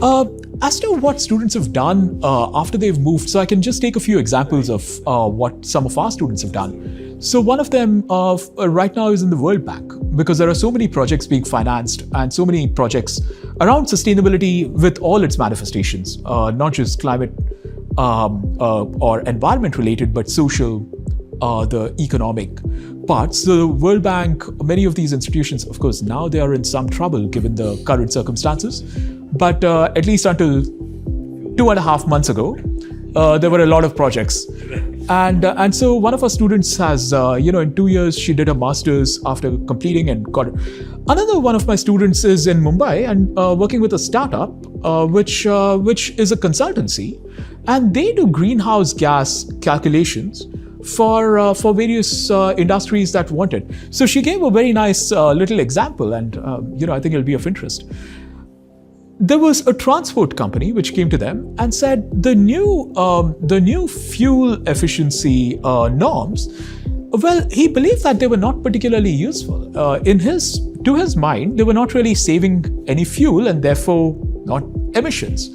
As to what students have done after they've moved, so I can just take a few examples of what some of our students have done. So one of them right now is in the World Bank, because there are so many projects being financed and so many projects around sustainability with all its manifestations, not just climate or environment related, but social, the economic parts. The World Bank, many of these institutions, of course, now they are in some trouble given the current circumstances. But at least until 2.5 months ago, there were a lot of projects. And so one of our students has, in 2 years, she did a master's after completing and got it. Another one of my students is in Mumbai and working with a startup, which is a consultancy. And they do greenhouse gas calculations for various industries that want it. So she gave a very nice little example, and I think it'll be of interest. There was a transport company which came to them and said the new fuel efficiency norms. Well, he believed that they were not particularly useful. To his mind, they were not really saving any fuel and therefore not emissions.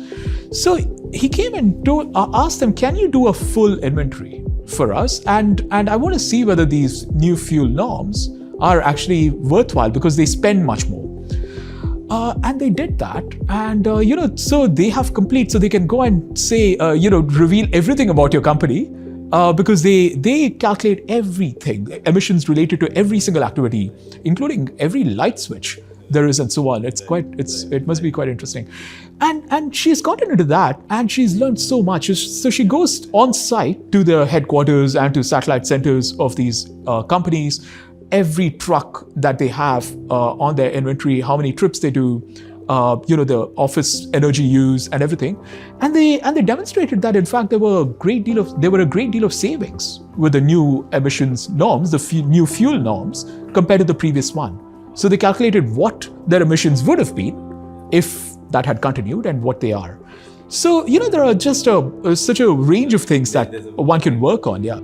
So he came and asked them, "Can you do a full inventory for us? And I want to see whether these new fuel norms are actually worthwhile because they spend much more." And they did that, and so they have complete, so they can go and say, reveal everything about your company, because they calculate everything, emissions related to every single activity, including every light switch there is and so on. It must be quite interesting, and she's gotten into that, and she's learned so much. So she goes on site to the headquarters and to satellite centers of these companies. Every truck that they have on their inventory, how many trips they do, the office energy use and everything, and they demonstrated that in fact there were a great deal of savings with the new emissions norms, the new fuel norms compared to the previous one. So they calculated what their emissions would have been if that had continued and what they are. So there are just such a range of things that one can work on. Yeah.